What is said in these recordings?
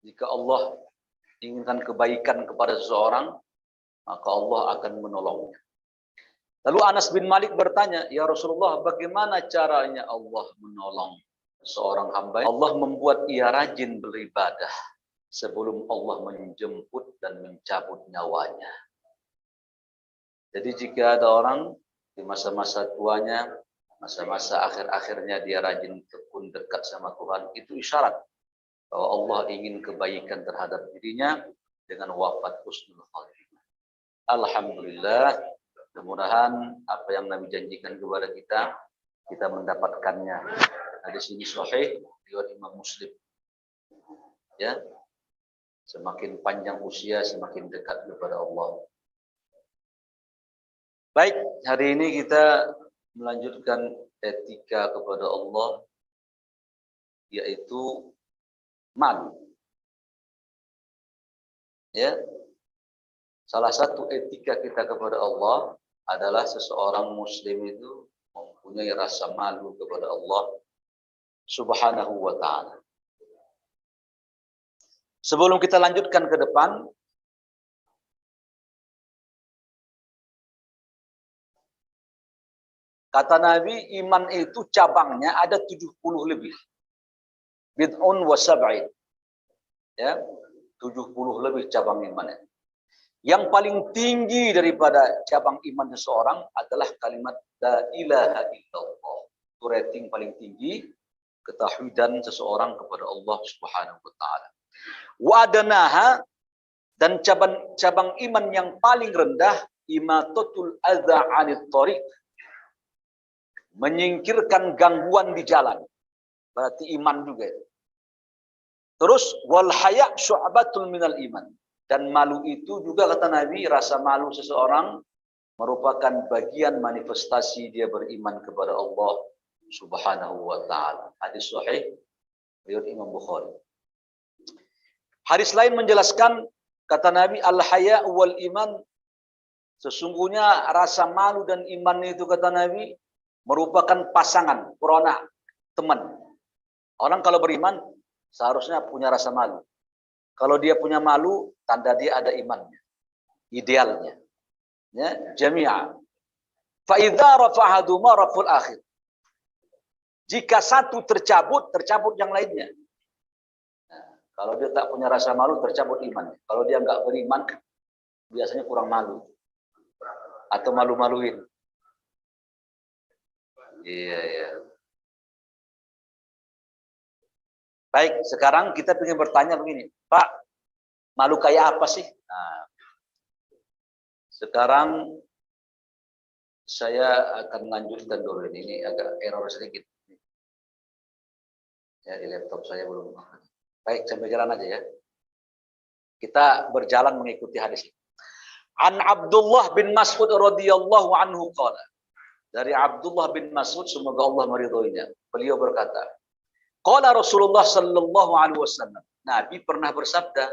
Jika Allah inginkan kebaikan kepada seseorang, maka Allah akan menolongnya. Lalu Anas bin Malik bertanya, "Ya Rasulullah, bagaimana caranya Allah menolong seorang hamba?" Allah membuat ia rajin beribadah sebelum Allah menjemput dan mencabut nyawanya. Jadi jika ada orang di masa-masa tuanya, masa-masa akhir-akhirnya dia rajin tekun dekat sama Tuhan, itu isyarat bahwa Allah ingin kebaikan terhadap dirinya dengan wafat husnul khatimah. Alhamdulillah, mudah-mudahan apa yang Nabi janjikan kepada kita mendapatkannya. Nah, di sini sahih riwayat Imam Muslim. Ya. Semakin panjang usia, semakin dekat kepada Allah. Baik, hari ini kita melanjutkan etika kepada Allah, yaitu malu. Ya, salah satu etika kita kepada Allah adalah seseorang Muslim itu mempunyai rasa malu kepada Allah Subhanahu wa Ta'ala. Sebelum kita lanjutkan ke depan, kata Nabi, iman itu cabangnya ada 70 lebih. Bid'un wa sab'in. Ya, 70 lebih cabang imannya. Yang paling tinggi daripada cabang iman seseorang adalah kalimat la ilaha illallah. Itu rating paling tinggi ketauhidan seseorang kepada Allah Subhanahu wa Ta'ala. Wa adnaha, dan cabang iman yang paling rendah, imatatul adza 'anit thariq. Menyingkirkan gangguan di jalan. Berarti iman juga itu. Terus wal haya' syu'batul minal iman. Dan malu itu juga kata Nabi, rasa malu seseorang merupakan bagian manifestasi dia beriman kepada Allah Subhanahu wa Ta'ala. Hadis sahih riwayat Imam Bukhari. Hadis lain menjelaskan, kata Nabi, al-haya' wal iman, sesungguhnya rasa malu dan iman itu, kata Nabi, merupakan pasangan, perona, teman. Orang kalau beriman seharusnya punya rasa malu. Kalau dia punya malu, tanda dia ada imannya. Idealnya. Ya, jami'a. Fa idza rafa'ahuma raful akhir. Jika satu tercabut yang lainnya. Nah, kalau dia tak punya rasa malu, tercabut imannya. Kalau dia enggak beriman, biasanya kurang malu. Atau malu-maluin. Iya. Baik, sekarang kita ingin bertanya begini, Pak, malu kayak apa sih? Nah, sekarang saya akan lanjutkan dulu ini agak error sedikit. Ya, di laptop saya belum. Baik, sambil jalan aja ya. Kita berjalan mengikuti hadis. An Abdullah bin Mas'ud radhiyallahu anhu qala. Dari Abdullah bin Mas'ud, semoga Allah meridhoinya. Beliau berkata, qala Rasulullah sallallahu alaihi wasallam. Nabi pernah bersabda,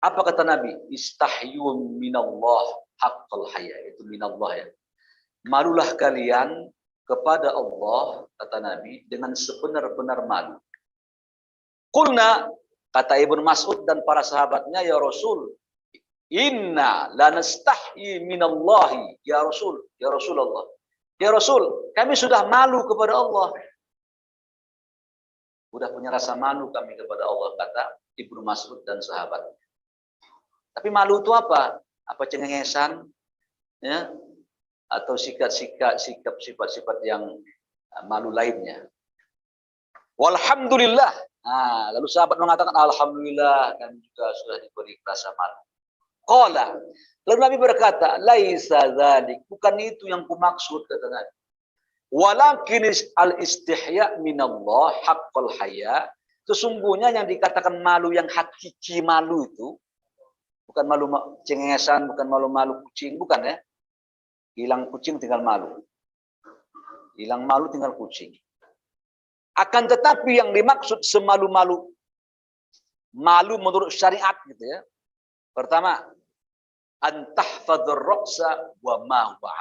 apa kata Nabi? Istahyu minallah haqqal haya. Itu minallah ya. Malulah kalian kepada Allah, kata Nabi, dengan sebenar-benar malu. Qulna, kata Ibnu Mas'ud dan para sahabatnya, ya Rasul, inna lanastahyi minallahi, ya Rasul, ya Rasulullah. Ya Rasul, kami sudah malu kepada Allah. Sudah punya rasa malu kami kepada Allah, kata Ibnu Mas'ud dan sahabatnya. Tapi malu itu apa? Apa cengengesan? Ya? Atau sifat-sifat yang malu lainnya. Walhamdulillah. Nah, lalu sahabat mengatakan, alhamdulillah, kami juga sudah diberi rasa malu. Qala, lalu Nabi berkata, laisa dzalik, bukan itu yang kumaksud, kata Nabi. Walakin al-istihya minallah haqqal haya. Sesungguhnya yang dikatakan malu yang hakiki malu itu bukan malu cengengesan, bukan malu-malu kucing, bukan ya. Hilang kucing tinggal malu. Hilang malu tinggal kucing. Akan tetapi yang dimaksud semalu-malu, malu menurut syariat gitu ya. Pertama, antahfadzur ra'sa wa ma huwa.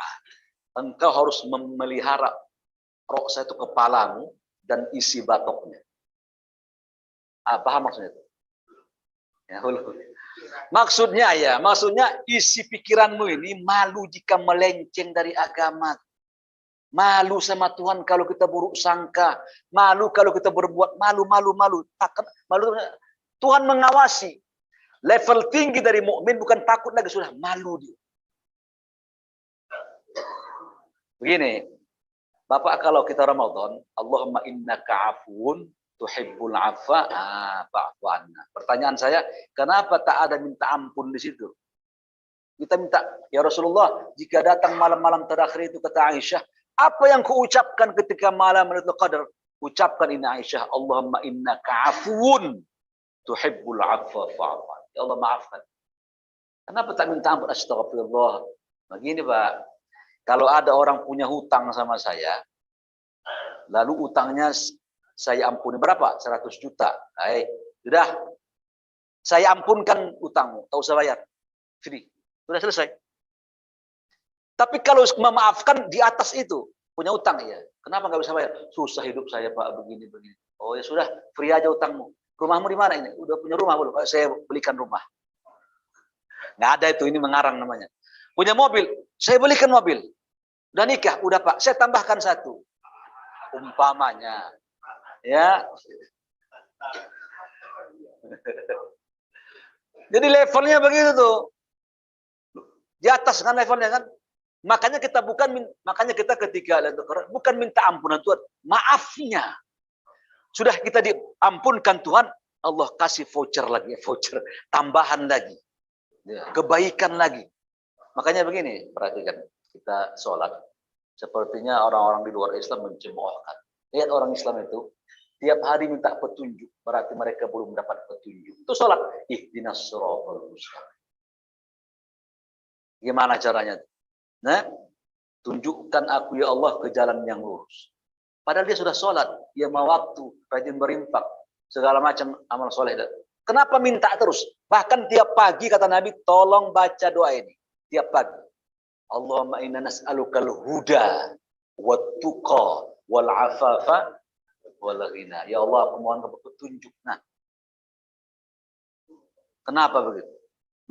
Engkau harus memelihara ra'sa itu kepalamu dan isi batoknya. Paham maksudnya itu? Ya, maksudnya isi pikiranmu ini malu jika melenceng dari agama. Malu sama Tuhan kalau kita buruk sangka, malu kalau kita berbuat malu. Takut malu. Tuhan mengawasi. Level tinggi dari mukmin bukan takut lagi, sudah malu dia. Begini, Bapak kalau kita Ramadan, Allahumma innaka afuun tuhibbul afwa fa'fu anna. Pertanyaan saya, kenapa tak ada minta ampun di situ? Kita minta, ya Rasulullah, jika datang malam-malam terakhir itu kata Aisyah, apa yang kuucapkan ketika malam Lailatul Qadar? Ucapkan ini Aisyah, Allahumma innaka afuun tuhibbul afwa fa'fu anna. Ya Allah maafkan. Kenapa tak minta ampun? Astagfirullah. Begini Pak, kalau ada orang punya hutang sama saya, lalu utangnya saya ampuni berapa? 100 juta. Baik, sudah. Saya ampunkan utangmu, tak usah bayar. Free. Sudah selesai. Tapi kalau memaafkan di atas itu, punya utang ya. Kenapa nggak bisa bayar? Susah hidup saya Pak, begini. Oh ya sudah, free aja utangmu. Rumahmu di mana ini? Udah punya rumah belum? Saya belikan rumah. Nggak ada itu, ini mengarang namanya. Punya mobil, saya belikan mobil. Udah nikah, udah Pak, saya tambahkan satu. Umpamanya. Ya. Jadi levelnya begitu tuh. Di atas kan levelnya kan. Makanya kita ketika bukan minta ampunan Tuhan, maafnya. Sudah kita diampunkan Tuhan, Allah kasih voucher lagi, tambahan lagi. Ya, kebaikan lagi. Makanya begini, perhatikan, kita sholat. Sepertinya orang-orang di luar Islam mencemoohkan. Lihat orang Islam itu, tiap hari minta petunjuk, berarti mereka belum dapat petunjuk. Itu sholat. Ihdinas siratal mustaqim. Gimana caranya? Nah, tunjukkan aku ya Allah ke jalan yang lurus. Padahal dia sudah sholat, dia mau waktu, rajin berinfak, segala macam amal soleh. Kenapa minta terus? Bahkan tiap pagi kata Nabi, tolong baca doa ini. Tiap pagi. Allahumma inna nas'alukal huda, wat-tuqa, wal-afafa, wal-ghina. Ya Allah, aku mohon petunjuk. Nah, kenapa begitu?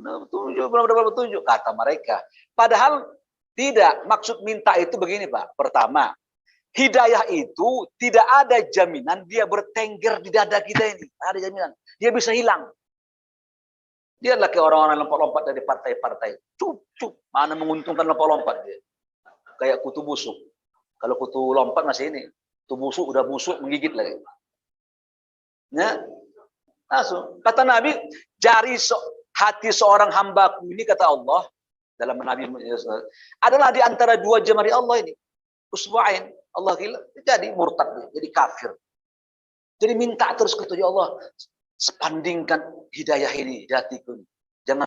Belum dapat petunjuk, kata mereka. Padahal tidak, maksud minta itu begini Pak. Pertama, hidayah itu tidak ada jaminan dia bertengger di dada kita ini. Ada jaminan. Dia bisa hilang. Dia adalah kayak orang-orang lompat-lompat dari partai-partai. Cup. Mana menguntungkan lompat-lompat dia. Kayak kutu busuk. Kalau kutu lompat masih ini. Kutu busuk, udah busuk, menggigit lagi. Ya. Langsung. Kata Nabi, jari hati seorang hambaku ini, kata Allah, dalam Nabi adalah di antara dua jemari Allah ini. Usbu'ain. Allah gila. Jadi murtad. Jadi kafir. Jadi minta terus ke ya Allah. Sepandingkan hidayah ini di hatiku. Jangan.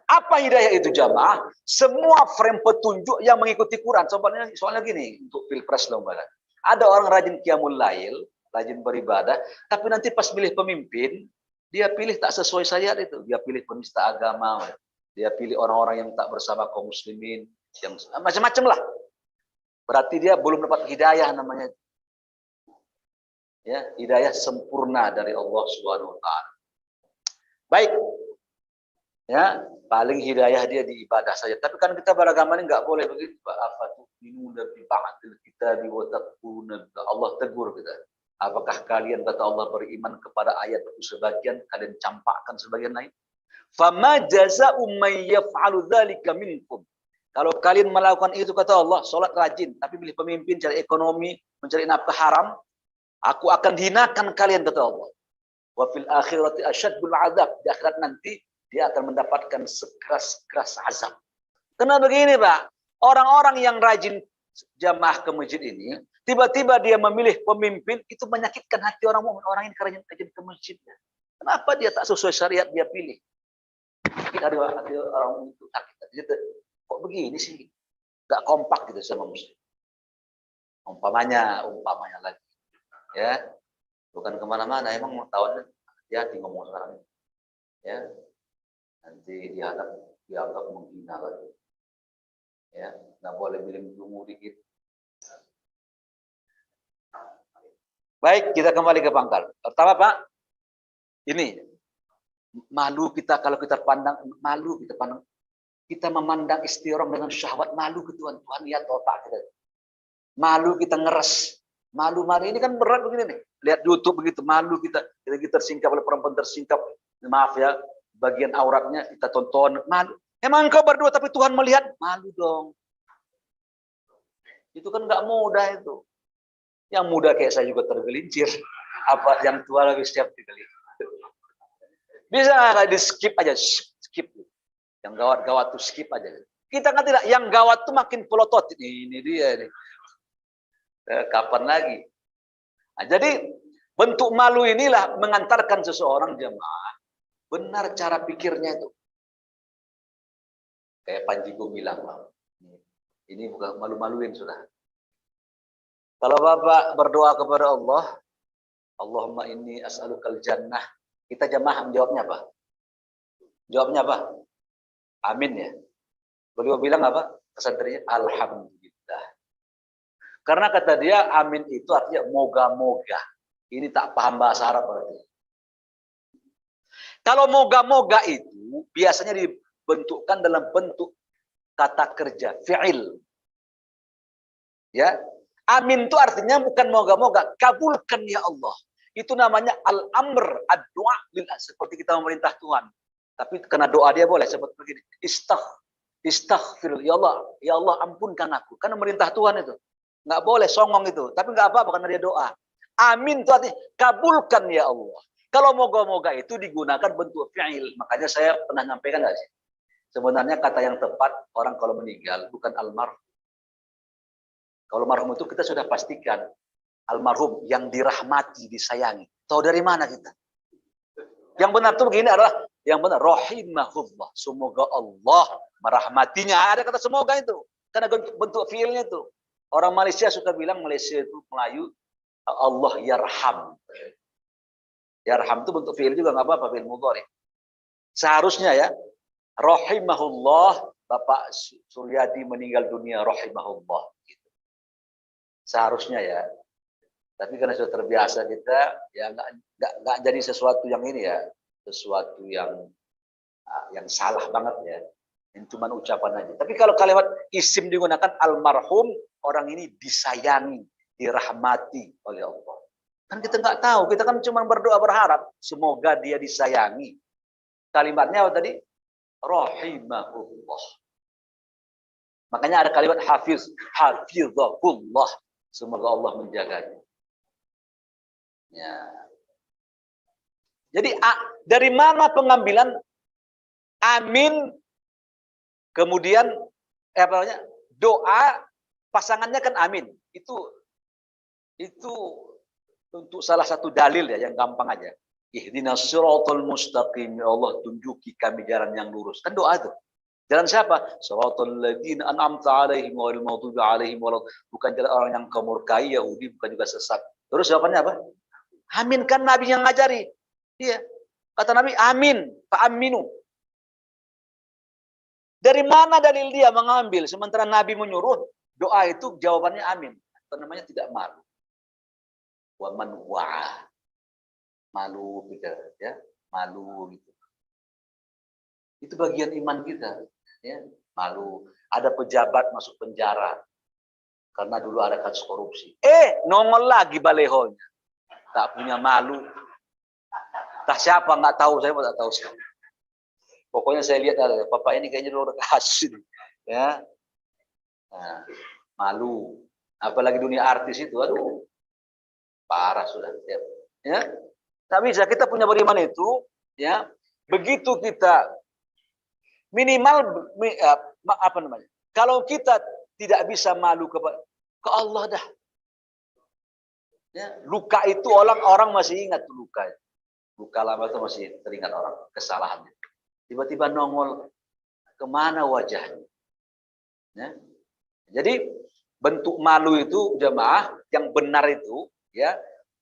Apa hidayah itu jamaah? Semua frame petunjuk yang mengikuti Quran. Soalnya gini, untuk pilpres lomba. Ada orang rajin qiyamul lail, rajin beribadah, tapi nanti pas pilih pemimpin, dia pilih tak sesuai syariat itu. Dia pilih penista agama, dia pilih orang-orang yang tak bersama kaum muslimin, yang macam-macam lah. Berarti dia belum dapat hidayah namanya. Ya, hidayah sempurna dari Allah Subhanahu wa taala. Baik. Ya, paling hidayah dia di ibadah saja. Tapi kan kita beragama ini enggak boleh begitu. Afatu'minuna bi ba'dil kitabi wa takfuruna. Allah tegur kita. Apakah kalian, kata Allah, beriman kepada ayatku sebagian, kalian campakkan sebagian lain? Fama jazaa'u may yaf'alu dzalika minkum. Kalau kalian melakukan itu, kata Allah, sholat rajin, tapi pilih pemimpin, cari ekonomi, mencari nafkah haram, aku akan hinakan kalian, kata Allah. Wa fil akhirati asyaddul azab. Di akhirat nanti dia akan mendapatkan sekeras-keras azab. Karena begini Pak, orang-orang yang rajin jamaah ke masjid ini, tiba-tiba dia memilih pemimpin, itu menyakitkan hati orang mukmin. Orang ini rajin ke masjidnya. Kenapa dia tak sesuai syariat dia pilih? Mungkin ada orang itu sakit. Kok begini sih? Gak kompak gitu sama muslim. Umpamanya lagi. Ya, bukan kemana-mana. Emang mau tahun ya ngomong sekarang. Ya, nanti dianggap menghina lagi. Ya, nggak boleh bilang dungu dikit. Baik, kita kembali ke pangkal. Pertama Pak, Ini malu kita kalau kita pandang, malu kita pandang, kita memandang istri orang dengan syahwat, malu ke Tuhan. Tuhan lihat otak kita. Malu kita ngeres. Malu-malu ini kan berat begini nih. Lihat YouTube begitu, malu kita. Kita tersingkap oleh perempuan tersingkap. Maaf ya, bagian auratnya kita tonton. Malu. Emang engkau berdua tapi Tuhan melihat? Malu dong. Itu kan nggak mudah itu. Yang muda kayak saya juga tergelincir. Apa yang tua lagi setiap tergelincir. Bisa nggak di skip aja, skip. Yang gawat-gawat tuh skip aja. Kita kan tidak, yang gawat tuh makin pelotot. Ini dia nih. Kapan lagi? Nah, jadi bentuk malu inilah mengantarkan seseorang jemaah benar cara pikirnya itu. Kayak Panji Gu bilang, ini bukan malu-maluin sudah. Kalau Bapak berdoa kepada Allah, Allahumma inni as'alukal jannah. Kita jemaah menjawabnya apa? Jawabnya apa? Amin ya. Beliau bilang apa? Kesantrinya alhamdulillah. Karena kata dia amin itu artinya moga-moga. Ini tak paham bahasa Arab berarti. Kalau moga-moga itu biasanya dibentukkan dalam bentuk kata kerja, fi'il. Ya. Amin itu artinya bukan moga-moga, kabulkan ya Allah. Itu namanya al-amr, ad-du'a lillah, seperti kita memerintah Tuhan. Tapi kena doa dia boleh seperti begini. Istaghfir ya Allah ampunkan aku. Karena merintah Tuhan itu. Nggak boleh songong itu. Tapi nggak apa-apa karena dia doa. Amin itu artinya kabulkan ya Allah. Kalau moga-moga itu digunakan bentuk fi'il. Makanya saya pernah nyampaikan nggak sih? Sebenarnya kata yang tepat orang kalau meninggal bukan almarhum. Kalau marhum itu kita sudah pastikan almarhum yang dirahmati, disayangi. Tahu dari mana kita? Yang benar tuh begini adalah yang benar rahimahullah. Semoga Allah merahmatinya. Ada kata semoga itu. Karena bentuk fiilnya itu. Orang Malaysia suka bilang Malaysia itu Melayu Allah yarham. Yarham itu bentuk fiil juga nggak apa-apa, fiil mudhari. Seharusnya ya rahimahullah Bapak Suryadi meninggal dunia rahimahullah. Seharusnya ya, tapi karena sudah terbiasa kita ya nggak jadi sesuatu yang ini ya, sesuatu yang salah banget ya, yang cuma ucapan aja. Tapi kalau kalimat isim digunakan almarhum, orang ini disayangi, dirahmati oleh Allah. Kan kita nggak tahu, kita kan cuma berdoa berharap semoga dia disayangi. Kalimatnya apa tadi? Rahimahullah. Makanya ada kalimat hafizahullah. Semoga Allah menjaganya. Ya. Jadi dari mana pengambilan amin kemudian doa pasangannya kan amin. Itu untuk salah satu dalil ya yang gampang aja. Ihdinas siratal mustaqim, ya Allah tunjuki kami jalan yang lurus. Kan doa itu. Jalan siapa? Shiratal ladzina an'amta 'alaihim ghairil maghdubi 'alaihim walad. Bukan jalan orang yang kau murkai, Yahudi, bukan juga sesat. Terus jawabannya apa? Amin, kan Nabi yang ngajari. Iya. Kata Nabi, amin, fa'aminu. Dari mana dalil dia mengambil? Sementara Nabi menyuruh, doa itu jawabannya amin. Itu namanya tidak malu. Wa man wa'a. Malu gitu ya. Malu gitu. Itu bagian iman kita. Ya, malu. Ada pejabat masuk penjara karena dulu ada kasus korupsi. Nongol lagi balehonya. Tak punya malu. Tak siapa nggak tahu, saya tak tahu siapa. Pokoknya saya lihat ada bapak ini kayaknya dulu ada kasus ini. Ya. Nah, malu. Apalagi dunia artis itu, aduh. Parah sudah. Ya. Tak bisa, kita punya beriman itu, ya. Begitu kita minimal apa namanya? Kalau kita tidak bisa malu ke Allah dah. Ya, luka itu orang masih ingat luka. Luka lama itu masih teringat orang kesalahannya. Tiba-tiba nongol kemana wajahnya. Ya. Jadi bentuk malu itu jemaah yang benar itu ya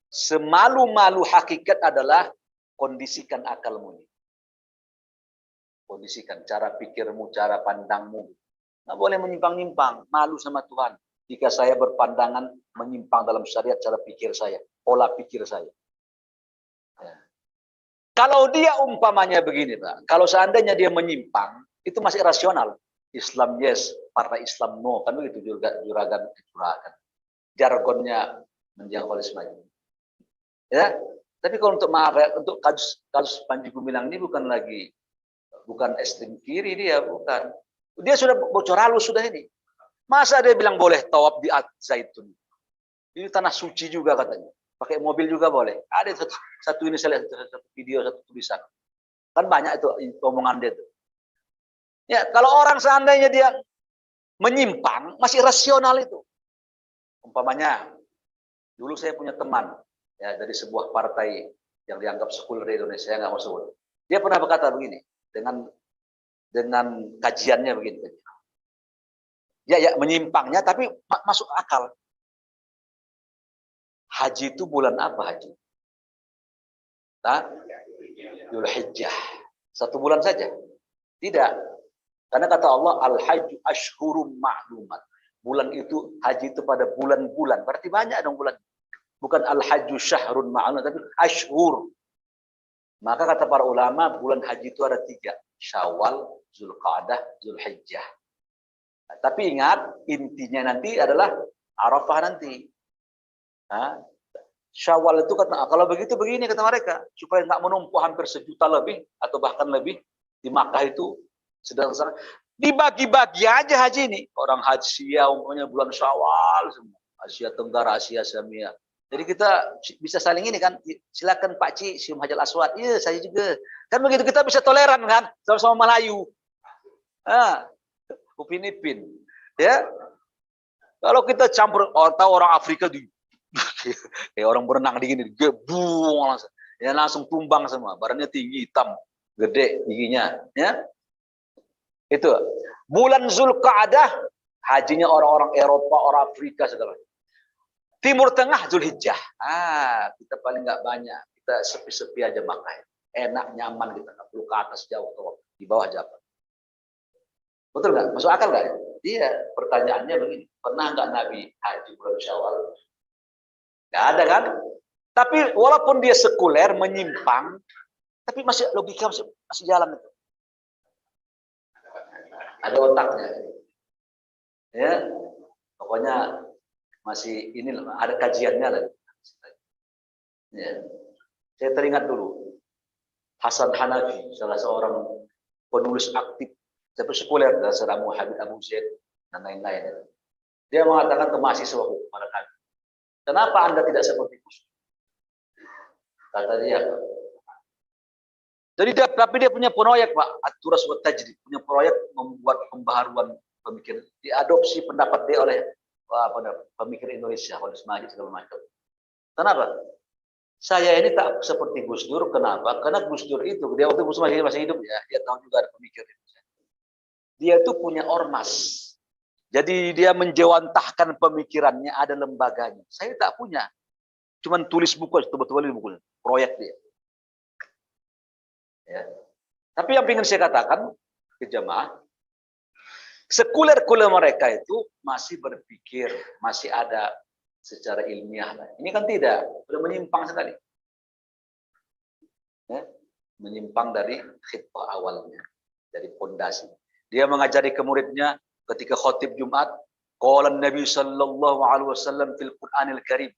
semalu-malu hakikat adalah kondisikan akalmu. Kondisikan cara pikirmu, cara pandangmu. Nggak boleh menyimpang-nyimpang. Malu sama Tuhan. Jika saya berpandangan menyimpang dalam syariat cara pikir saya. Pola pikir saya. Ya. Kalau dia umpamanya begini, Pak. Kalau seandainya dia menyimpang, itu masih rasional. Islam yes, partai Islam no. Kan begitu juragan. Jargonnya menjangkaulisme. Ya. Tapi kalau untuk maaf ya, untuk kasus Panji Gumilang ini bukan ekstrem kiri dia, bukan. Dia sudah bocor halus sudah ini. Masa dia bilang boleh tawaf di Zaitun? Ini tanah suci juga katanya. Pakai mobil juga boleh. Ada satu ini saya lihat satu video, satu tulisan. Kan banyak itu omongan dia itu. Ya, kalau orang seandainya dia menyimpang, masih rasional itu. Umpamanya, dulu saya punya teman ya dari sebuah partai yang dianggap sekuler di Indonesia, saya nggak mau sebut. Dia pernah berkata begini, dengan kajiannya begini. Ya menyimpangnya, tapi masuk akal. Haji itu bulan apa haji? Dzulhijjah. 1 bulan saja? Tidak. Karena kata Allah, al-hajju ashhurum ma'lumat. Bulan itu, haji itu pada bulan-bulan. Berarti banyak dong bulan. Bukan al-hajju syahrun ma'lumat, tapi ashhur. Maka kata para ulama, bulan haji itu ada 3. Syawal, Zulqa'dah, Zulhijjah. Nah, tapi ingat, intinya nanti adalah Arafah nanti. Nah, Syawal itu kata, kalau begitu begini kata mereka, supaya nggak menumpuk hampir 1 juta lebih atau bahkan lebih di Makkah itu sedang dibagi-bagi aja haji ini. Orang haji ya umpamanya bulan Syawal semua, Asia Tenggara, Asia Samia. Jadi kita bisa saling ini kan, silakan Pak Ci sium Hajar Aswad. Iya, saya juga. Kan begitu kita bisa toleran kan, sama-sama Melayu. Upin Ipin. Ya. Kalau kita campur, tahu orang Afrika di kayak orang berenang di gini, gebung langsung. Ya langsung tumbang semua, badannya tinggi, hitam, gede giginya, ya. Itu. Bulan Zulqa'dah hajinya orang-orang Eropa, orang Afrika segala. Timur Tengah Zulhijjah. Kita paling nggak banyak, kita sepi-sepi aja makan. Enak, nyaman, kita nggak perlu ke atas jauh, di bawah jabat. Betul nggak? Masuk akal nggak? Iya. Pertanyaannya begini, pernah nggak Nabi haji bulan Syawal? Nggak ada kan? Tapi walaupun dia sekuler, menyimpang, tapi masih logika masih jalan itu. Ada otaknya. Ya, pokoknya masih ini ada kajiannya lagi. Ya. Saya teringat dulu Hasan Hanafi, salah seorang penulis aktif, tapi sekuler, Dasaramu Habib Abu Zaid dan lain-lain. Dia mengatakan ke mahasiswa pada kami, kenapa Anda tidak seperti Gus? Kata dia. Jadi tapi dia punya proyek, Pak, At-Turas wa Tajdid, punya proyek membuat pembaharuan pemikiran, diadopsi pendapat dia oleh pemikir Indonesia, oleh Ismail segala macam. Kenapa? Saya ini tak seperti Gus Dur, kenapa? Karena Gus Dur itu, dia waktu Gus masih hidup ya, dia tahu juga ada pemikir Indonesia. Dia itu punya ormas. Jadi dia menjewantahkan pemikirannya, ada lembaganya. Saya tak punya. Cuman tulis buku, betul-betul buku, proyek dia. Ya. Tapi yang ingin saya katakan ke jemaah, sekuler-kuler mereka itu masih berpikir, masih ada secara ilmiah. Ini kan tidak, sudah menyimpang sekali. Ya. Menyimpang dari khitbah awalnya, dari pondasi. Dia mengajari ke muridnya ketika khotib Jumat, qala Nabi sallallahu alaihi wasallam fil Qur'anil Karim.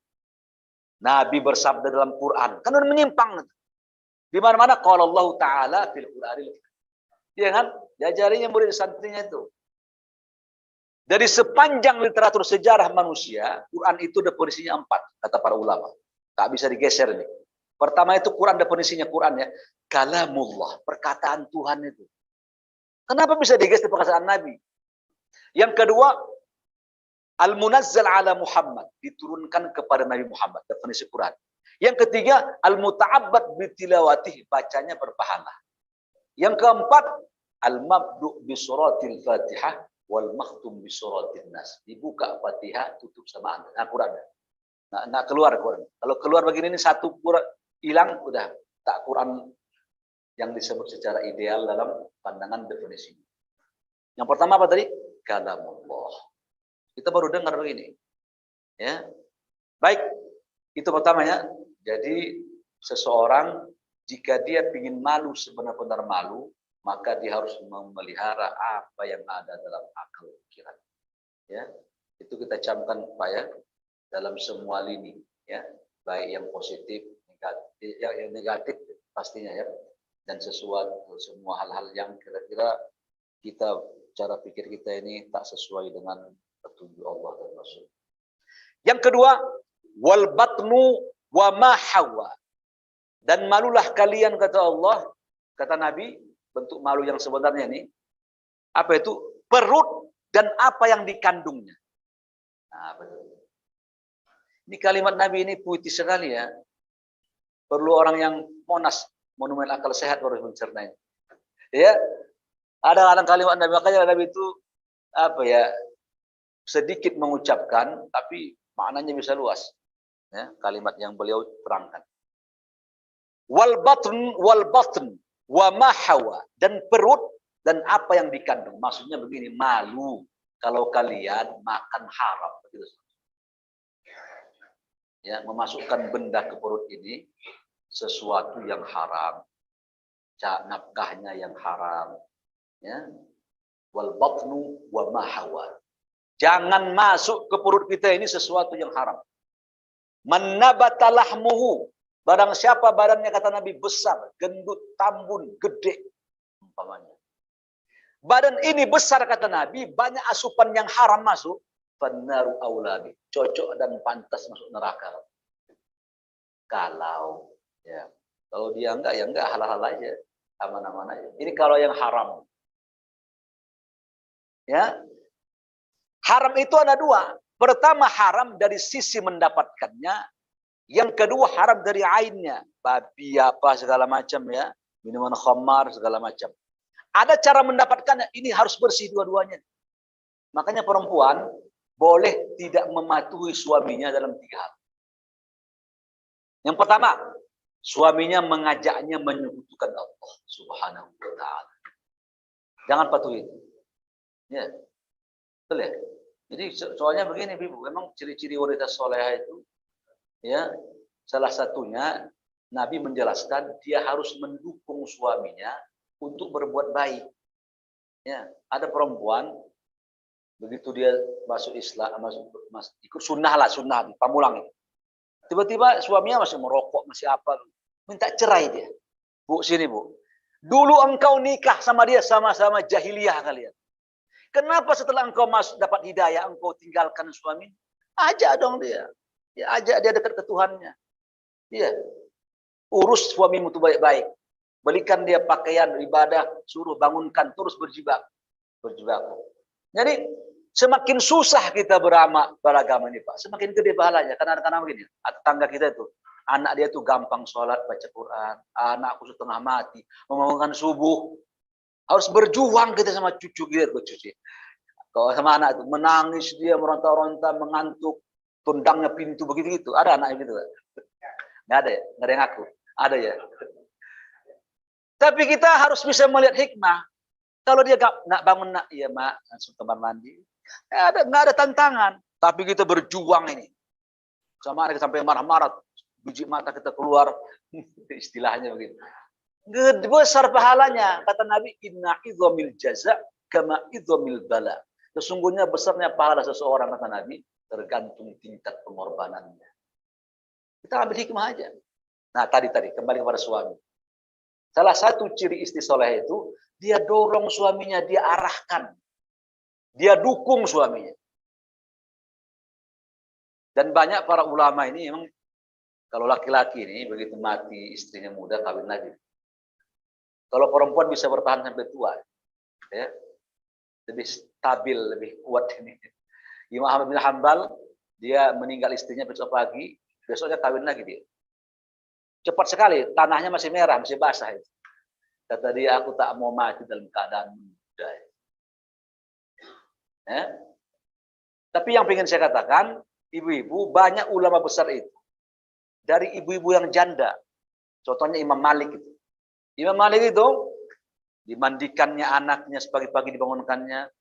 Nabi bersabda dalam Quran. Kan udah menyimpang. Di mana-mana qala Allah taala fil Qur'anil Karim. Dia kan diajarinya murid santrinya itu. Dari sepanjang literatur sejarah manusia, Quran itu definisinya 4, kata para ulama. Tak bisa digeser nih. Pertama itu Quran, definisinya Quran ya, kalamullah, perkataan Tuhan itu. Kenapa bisa digeser perkataan Nabi? Yang kedua, al-munazzal ala Muhammad, diturunkan kepada Nabi Muhammad, definisi Quran. Yang ketiga, al-muta'abbad bitilawatih, bacanya berpahala. Yang keempat, al-mabdu' bi suratil Fatihah wal makhtum bi suratin Nas. Dibuka Fatihah, tutup sama Quran. Nggak keluar Quran. Kalau keluar begini ini satu Quran hilang, udah tak Quran yang disebut secara ideal dalam pandangan definisi. Yang pertama apa tadi? Kalamullah. Kita baru dengar begini. Ya. Baik, itu pertamanya. Jadi seseorang jika dia ingin malu sebenar-benar malu, maka dia harus memelihara apa yang ada dalam akal pikiran. Ya, itu kita camkan Pak ya, dalam semua lini ya, baik yang positif, negatif, yang negatif pastinya ya, dan sesuatu semua hal-hal yang kira-kira kita cara pikir kita ini tak sesuai dengan petunjuk Allah dan Rasul. Yang kedua, wal batnu wa ma hawa. Dan malulah kalian kata Allah, kata Nabi, bentuk malu yang sebenarnya ini apa itu? Perut dan apa yang dikandungnya. Nah, betul. Ini kalimat Nabi ini puitis sekali ya. Perlu orang yang monas, monumen akal sehat harus mencernanya. Ya, ada kalimat Nabi, makanya Nabi itu apa ya, sedikit mengucapkan tapi maknanya bisa luas ya, kalimat yang beliau terangkan. Wal batn wa ma hawa, dan perut dan apa yang dikandung. Maksudnya begini, malu kalau kalian makan haram begitu. Ya, memasukkan benda ke perut ini sesuatu yang haram, nafkahnya yang haram ya. Wal batnu wa ma hawa. Jangan masuk ke perut kita ini sesuatu yang haram. Mannabata lahmuhu, barang siapa badannya kata Nabi besar, gendut, tambun, gede umpamanya. Badan ini besar kata Nabi, banyak asupan yang haram masuk, fannaru aulabi, cocok dan pantas masuk neraka. Kalau ya, kalau dia enggak ya enggak, halal aja, aman-aman aja. Ini kalau yang haram. Ya. Haram itu ada dua. Pertama haram dari sisi mendapatkannya. Yang kedua haram dari ainnya. Babi apa segala macam ya. Minuman khamar segala macam. Ada cara mendapatkannya. Ini harus bersih dua-duanya. Makanya perempuan boleh tidak mematuhi suaminya dalam 3 hal. Yang pertama, suaminya mengajaknya menyekutukan Allah Subhanahu wa ta'ala. Jangan patuhi. Ya. Betul ya? Jadi soalnya begini Ibu, memang ciri-ciri wanita soleha itu ya, salah satunya Nabi menjelaskan dia harus mendukung suaminya untuk berbuat baik. Ya, ada perempuan begitu dia masuk Islam, ikut sunnah di Pamulang itu. Tiba-tiba suaminya masih merokok, masih apa, minta cerai dia. Bu, sini Bu. Dulu engkau nikah sama dia sama-sama jahiliyah kalian. Kenapa setelah engkau dapat hidayah, engkau tinggalkan suami? Ajak dong dia. Ya, ajak dia dekat ke Tuhannya. Iya. Urus suamimu itu baik-baik. Belikan dia pakaian ibadah, suruh bangunkan, terus berjibaku. Jadi semakin susah kita beragama ini Pak, semakin gede pahalanya. Karena begini, tetangga kita itu, anak dia tuh gampang sholat, baca Quran, anakku setengah mati, membangunkan subuh. Harus berjuang kita sama cucu kita, cucu. Kalau sama anak itu menangis dia meronta-ronta, mengantuk, tundangnya pintu begitu-gitu. Ada anak gitu. Nggak ada ya? Nggak ada yang ngaku. Ada ya. Tapi kita harus bisa melihat hikmah. Kalau dia nggak bangun nak, iya mak, langsung kamar mandi. Nggak ada tantangan. Tapi kita berjuang ini. Sama anak sampai marah-marah, biji mata kita keluar. Istilahnya begitu. Gede besar pahalanya, kata Nabi, inna idzamil jaza kama idzamil bala. Sesungguhnya besarnya pahala seseorang, kata Nabi, tergantung tingkat pengorbanannya. Kita ambil hikmah aja. Nah, tadi kembali kepada suami. Salah satu ciri istri soleh itu, dia dorong suaminya, dia arahkan. Dia dukung suaminya. Dan banyak para ulama ini memang, kalau laki-laki ini begitu mati istrinya muda, kawin lagi. Kalau perempuan bisa bertahan sampai tua, ya, lebih stabil, lebih kuat ini. Imam Ahmad bin Hanbal, dia meninggal istrinya besok pagi, besoknya kawin lagi dia. Cepat sekali, tanahnya masih merah, masih basah. Kata dia, aku tak mau mati dalam keadaan muda. Ya. Tapi yang ingin saya katakan, ibu-ibu, banyak ulama besar itu. Dari ibu-ibu yang janda. Contohnya Imam Malik itu. Imam Malik itu dimandikannya anaknya, pagi-pagi dibangunkannya,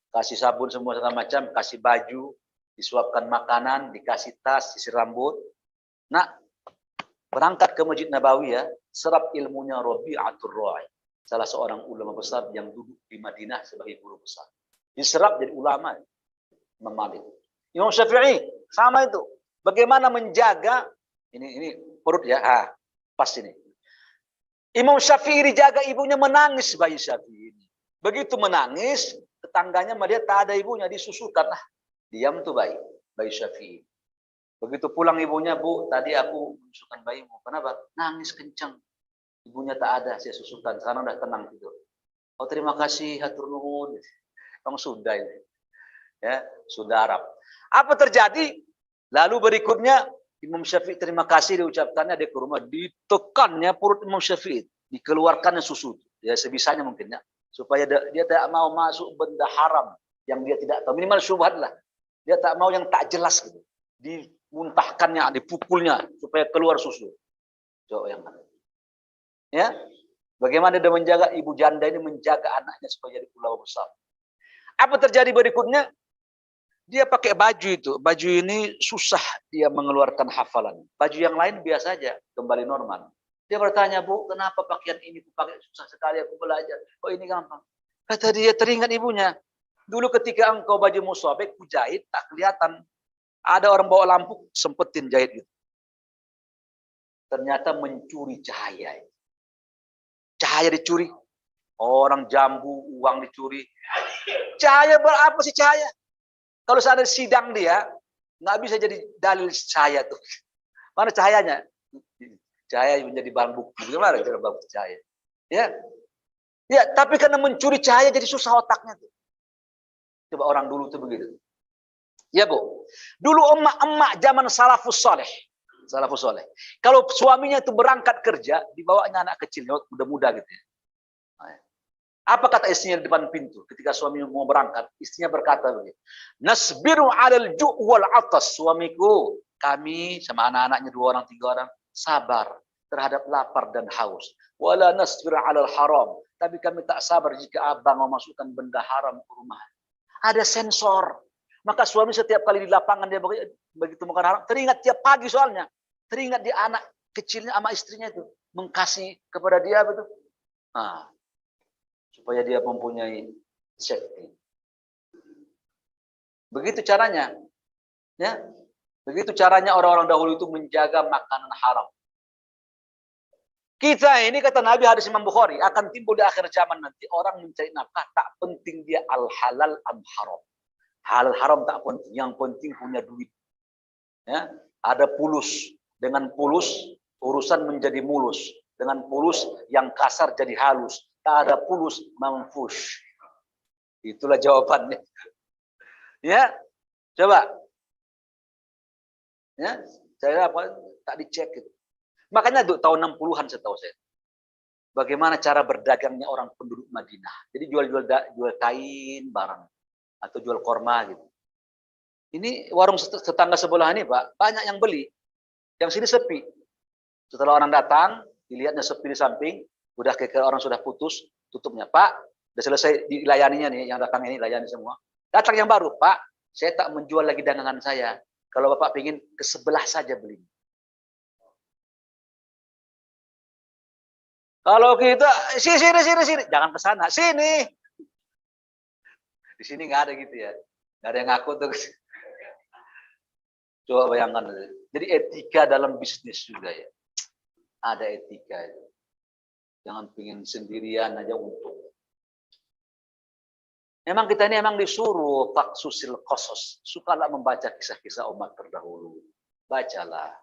kasih sabun semua segala macam, kasih baju, disuapkan makanan, dikasih tas, sisir rambut. Nah, berangkat ke Masjid Nabawi ya, serap ilmunya Rabi'atul Ra'i, salah seorang ulama besar yang duduk di Madinah sebagai guru besar. Diserap jadi ulama, Imam Malik. Imam Syafi'i sama itu. Bagaimana menjaga ini perut ya, pas ini. Imam Syafi'i dijaga ibunya menangis bayi Syafi'i ini. Begitu menangis, tetangganya dia tak ada ibunya, disusukan lah. Diam tuh bayi Syafi'i. Begitu pulang ibunya, Bu, tadi aku menyusukan bayimu. Kenapa? Nangis kencang. Ibunya tak ada, saya susukan. Sekarang udah tenang tidur. Oh, terima kasih, hatur nuhun. Kamu sudah ini. Ya, sudah Arab. Apa terjadi? Lalu berikutnya Imam Syafi'i terima kasih diucapkannya dia ke rumah, ditekannya perut Imam Syafi'i, dikeluarkannya susu. Ya sebisanya mungkin ya, supaya dia tidak mau masuk benda haram yang dia tidak tahu. Minimal syubhat lah. Dia tak mau yang tak jelas gitu. Dimuntahkannya, dipukulnya supaya keluar susu. Coba yang mana? Ya, bagaimana dia menjaga ibu janda ini menjaga anaknya supaya jadi ulama besar. Apa terjadi berikutnya? Dia pakai baju itu. Baju ini susah dia mengeluarkan hafalan. Baju yang lain biasa aja, kembali normal. Dia bertanya, Bu, kenapa pakaian ini aku pakai susah sekali aku belajar? Oh ini gampang. Kata dia teringat ibunya. Dulu ketika engkau bajumu sobek, ku jahit, tak kelihatan. Ada orang bawa lampu, sempetin jahit gitu. Ternyata mencuri cahaya. Cahaya dicuri. Orang jambu, uang dicuri. Cahaya berapa sih cahaya? Kalau ada sidang dia, nggak bisa jadi dalil cahaya tuh. Mana cahayanya? Cahaya menjadi barang bukti. Bagaimana cara barang bukti cahaya? Ya, tapi karena mencuri cahaya jadi susah otaknya tuh. Coba orang dulu tuh begitu. Ya Bu, dulu emak-emak zaman salafus soleh. Salafus soleh. Kalau suaminya itu berangkat kerja, dibawanya anak kecil, muda-muda gitu ya. Apa kata istrinya di depan pintu ketika suami mau berangkat? Istrinya berkata begini, nasbiru 'alal ju' wal 'atas. Suamiku, kami sama anak-anaknya 2 orang 3 orang sabar terhadap lapar dan haus. Wala nasbiru 'alal haram. Tapi kami tak sabar jika abang memasukkan benda haram ke rumah. Ada sensor. Maka suami setiap kali di lapangan dia begitu makan haram, teringat tiap pagi soalnya. Teringat di anak kecilnya sama istrinya itu mengkasih kepada dia betul. Nah, supaya dia mempunyai safety. Begitu caranya. Ya. Begitu caranya orang-orang dahulu itu menjaga makanan haram. Kita ini kata Nabi hadis Imam Bukhari akan timbul di akhir zaman nanti orang mencari nafkah tak penting dia al halal am haram. Halal haram tak penting, yang penting punya duit. Ya, ada pulus. Dengan pulus urusan menjadi mulus. Dengan pulus yang kasar jadi halus. Tak ada pulus manfush. Itulah jawabannya. Ya, coba. Ya, saya tak dicek gitu. Makanya tahun 60-an setahu saya. Bagaimana cara berdagangnya orang penduduk Madinah. Jadi jual kain barang atau jual korma gitu. Ini warung tetangga sebelah ini, Pak, banyak yang beli. Yang sini sepi. Setelah orang datang, dilihatnya sepi di samping, udah kayak orang sudah putus, tutupnya. Pak, udah selesai dilayaninya nih, yang datang ini layani semua. Datang yang baru, Pak, saya tak menjual lagi dagangan saya. Kalau Bapak ingin ke sebelah saja beli. Kalau kita, sini. Jangan ke sana, sini. Di sini nggak ada gitu ya. Nggak ada yang ngaku tuh. Coba bayangkan. Jadi etika dalam bisnis juga ya. Ada etika itu. Jangan pingin sendirian aja untung. Memang kita ini emang disuruh faksusil qasas. Sukalah membaca kisah-kisah umat terdahulu. Bacalah.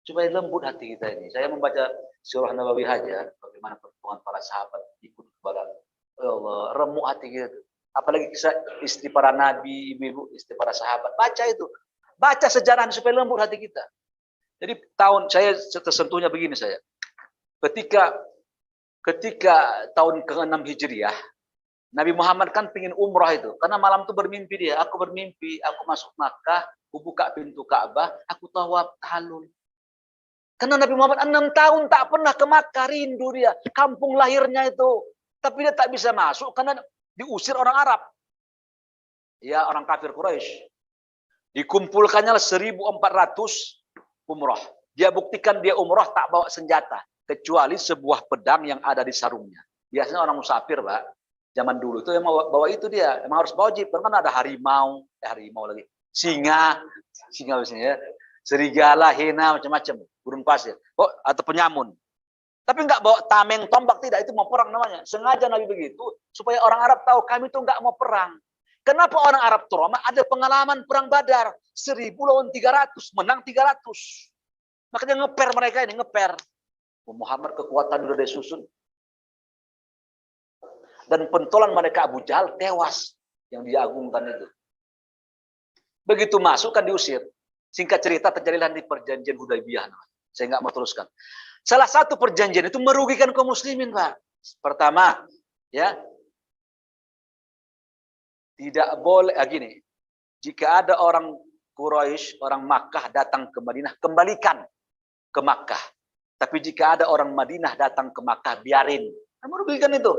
Supaya lembut hati kita ini. Saya membaca surah Nabawi aja. Bagaimana pertemuan para sahabat ikut kepada Allah. Remuk hati kita. Apalagi kisah istri para nabi, ibu-ibu, istri para sahabat. Baca itu. Baca sejarah supaya lembut hati kita. Jadi saya tersentuhnya begini saya. Ketika tahun ke-6 Hijriah, Nabi Muhammad kan pingin umrah itu. Karena malam itu bermimpi dia. Aku bermimpi, aku masuk Makkah, aku buka pintu Ka'bah, aku tawaf tahallul. Karena Nabi Muhammad 6 tahun tak pernah ke Makkah, rindu dia. Kampung lahirnya itu. Tapi dia tak bisa masuk karena diusir orang Arab. Ya, orang kafir Quraisy. Dikumpulkannya 1.400 umrah. Dia buktikan dia umroh tak bawa senjata. Kecuali sebuah pedang yang ada di sarungnya. Biasanya orang musafir, Pak. Zaman dulu itu emang bawa itu dia. Emang harus bawa jeep. Karena ada harimau. Harimau lagi. Singa biasanya ya. Serigala, hena, macam-macam. Burung pasir. Oh, atau penyamun. Tapi nggak bawa tameng, tombak, tidak. Itu mau perang namanya. Sengaja Nabi begitu. Supaya orang Arab tahu kami itu nggak mau perang. Kenapa orang Arab trauma? Ada pengalaman perang Badar. 1000 lawan 300. Menang 300. Makanya ngeper mereka ini, ngeper. Muhammad kekuatan sudah disusun. Dan pentolan mereka Abu Jahal tewas. Yang diagungkan itu. Begitu masuk kan diusir. Singkat cerita terjadilah di perjanjian Hudaybiyah. Saya nggak mau teruskan. Salah satu perjanjian itu merugikan kaum muslimin, Pak. Pertama, ya. Tidak boleh, gini. Jika ada orang Quraisy, orang Makkah datang ke Madinah, kembalikan ke Makkah. Tapi jika ada orang Madinah datang ke Makkah, biarin. Merugikan itu.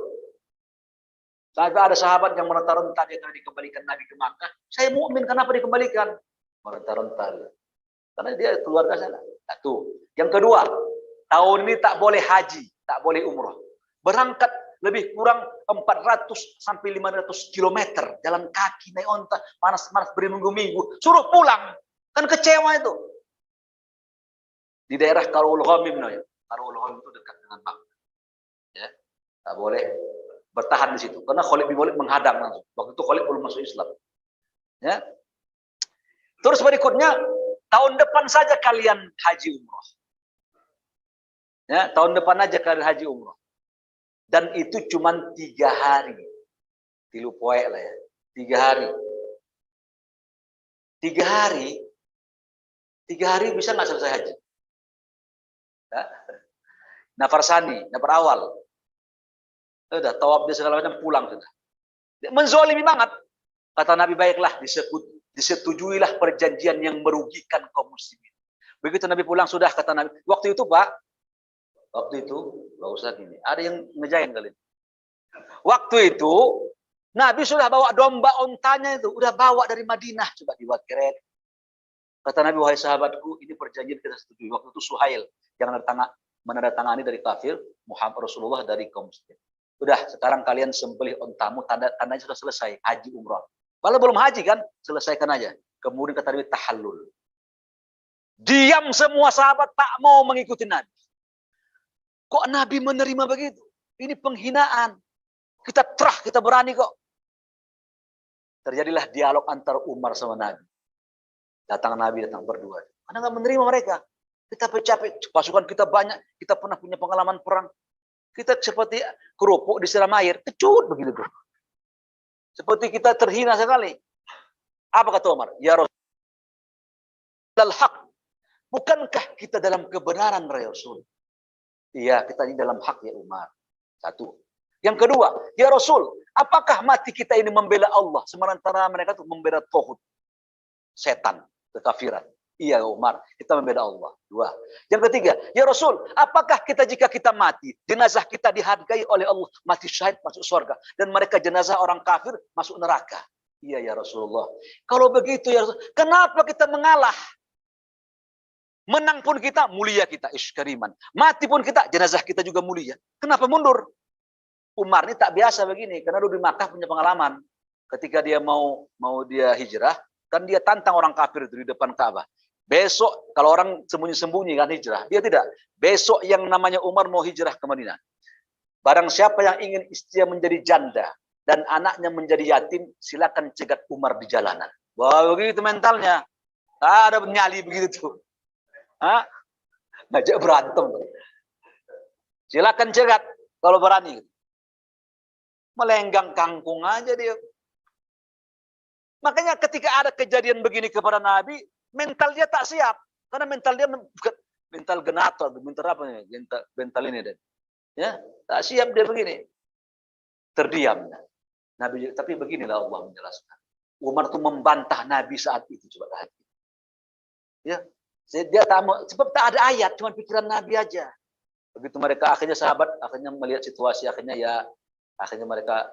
Sampai ada sahabat yang meronta-ronta dia tadi dikembalikan Nabi ke Makkah. Saya mukmin, kenapa dikembalikan? Meronta-ronta. Karena dia keluarga sana. Satu. Yang kedua, tahun ini tak boleh haji, tak boleh umroh. Berangkat lebih kurang 400 sampai 500 kilometer. Jalan kaki, naik onta, panas-panas berminggu-minggu. Suruh pulang. Kan kecewa itu. Di daerah Qarul Ghamim, Qarul Ghamim itu dekat dengan Makkah. Ya, tak boleh bertahan di situ karena Khalid bin Walid menghadang langsung. Waktu itu Khalid belum masuk Islam. Ya. Terus berikutnya, tahun depan saja kalian haji umroh. Ya, tahun depan aja kalian haji umroh. Dan itu cuma 3 hari. 3 poe lah ya. 3 hari. 3 hari. 3 hari bisa nggak selesai haji? Ya. Nafar sani, nafar awal. Udah, tawaf dia segala macam, pulang sudah. Dia menzolimi banget. Kata Nabi, baiklah, disetujuilah perjanjian yang merugikan kaum muslimin. Begitu Nabi pulang, sudah, kata Nabi. Waktu itu, Pak, nggak usah gini. Ada yang ngejain kali. Waktu itu, Nabi sudah bawa domba ontanya itu. Udah bawa dari Madinah. Coba diwakirin. Kata Nabi, wahai sahabatku, ini perjanjian kita setujui. Waktu itu Suhail yang menandatangani dari kafir, Muhammad Rasulullah dari kaum muslim. Udah, sekarang kalian sembelih ontamu, tandanya sudah selesai, haji umrah. Kalau belum haji kan, selesaikan aja. Kemudian kata Nabi, tahallul. Diam semua sahabat, tak mau mengikuti Nabi. Kok Nabi menerima begitu? Ini penghinaan. Kita berani kok. Terjadilah dialog antara Umar sama Nabi. Datang Nabi, datang berdua. Karena nggak menerima mereka. Kita capek, pasukan kita banyak, kita pernah punya pengalaman perang. Kita seperti kerupuk disiram air, kecut begitu tuh. Seperti kita terhina sekali. Apa kata Umar? Ya Rasul, hak. Bukankah kita dalam kebenaran, Rasul? Iya, kita ini dalam hak ya Umar. Satu. Yang kedua, ya Rasul, apakah mati kita ini membela Allah sementara mereka itu membela tauhid, setan, kekafiran? Iya Umar, kita membela Allah. Dua. Yang ketiga, ya Rasul, apakah jika kita mati, jenazah kita dihargai oleh Allah, mati syahid masuk surga, dan mereka jenazah orang kafir masuk neraka? Iya ya Rasulullah. Kalau begitu ya Rasul, kenapa kita mengalah? Menang pun kita, mulia kita, iskariman. Mati pun kita, jenazah kita juga mulia. Kenapa mundur? Umar ini tak biasa begini, karena dulu di Makkah punya pengalaman. Ketika dia mau dia hijrah, kan dia tantang orang kafir itu di depan Ka'bah. Besok, kalau orang sembunyi-sembunyi kan hijrah, dia tidak. Besok yang namanya Umar mau hijrah ke Madinah. Barang siapa yang ingin istrinya menjadi janda dan anaknya menjadi yatim, silakan cegat Umar di jalanan. Wah, begitu mentalnya. Ada nyali begitu tuh. Ngajak berantem. Silakan cegat kalau berani. Melenggang kangkung aja dia. Makanya ketika ada kejadian begini kepada Nabi, mental dia tak siap. Karena mental dia bukan mental genator, mental apa nih? Mental ini dan ya, tak siap dia begini. Terdiam. Nabi, tapi beginilah Allah menjelaskan. Umar itu membantah Nabi saat itu, coba lihat. Ya, dia tak mau, sebab tak ada ayat, cuma pikiran Nabi aja. Begitu mereka akhirnya sahabat, akhirnya melihat situasi, akhirnya mereka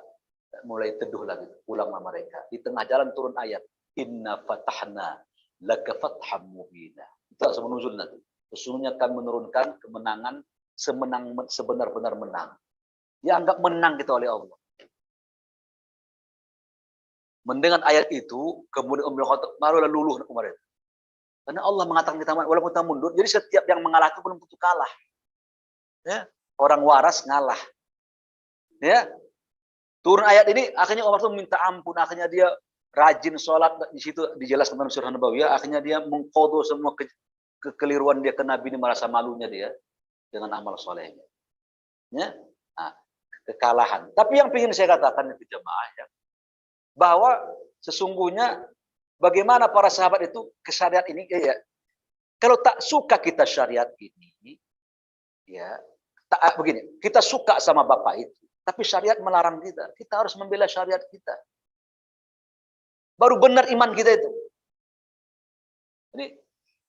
mulai teduh lagi, pulanglah mereka. Di tengah jalan turun ayat, Inna fatahna laka fatham mubina. Itu langsung menunjuk nanti. Sesungguhnya kami menurunkan kemenangan sebenar-benar menang. Dianggap menang gitu oleh Allah. Mendengar ayat itu, kemudian Umar Khattab malah luluh Umar itu. Karena Allah mengatakan kita walaupun kita mundur, jadi setiap yang mengalah itu belum tentu kalah. Ya, orang waras ngalah. Ya, turun ayat ini, akhirnya Umar itu minta ampun, akhirnya dia rajin sholat, di situ dijelaskan dalam surah Nabawiyah, akhirnya dia mengkodo semua kekeliruan dia ke Nabi ini, merasa malunya dia dengan amal solehnya. Ya, nah, kekalahan. Tapi yang ingin saya katakan itu jemaah ya, bahwa sesungguhnya bagaimana para sahabat itu ke syariat ini ya, kalau tak suka kita syariat ini ya, begini, kita suka sama bapak itu, tapi syariat melarang kita, kita harus membela syariat kita, baru benar iman kita itu. Ini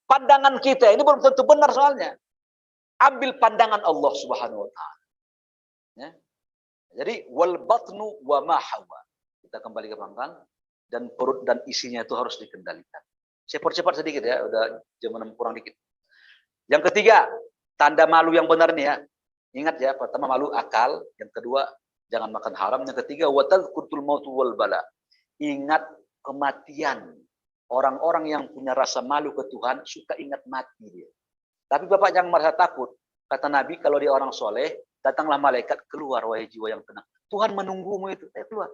pandangan kita ini belum tentu benar, soalnya ambil pandangan Allah Subhanahu wa taala ya. Jadi wal batnu wa ma hawa, kita kembali ke pangkal, dan perut dan isinya itu harus dikendalikan. Saya percepat sedikit ya, udah jam 6 kurang dikit. Yang ketiga, tanda malu yang benar nih ya. Ingat ya, pertama malu akal, yang kedua jangan makan haram, yang ketiga watadhkurul mautu wal bala. Ingat kematian. Orang-orang yang punya rasa malu ke Tuhan suka ingat mati dia. Tapi Bapak jangan merasa takut. Kata Nabi, kalau dia orang soleh, datanglah malaikat, keluar wahai jiwa yang tenang. Tuhan menunggumu itu, keluar.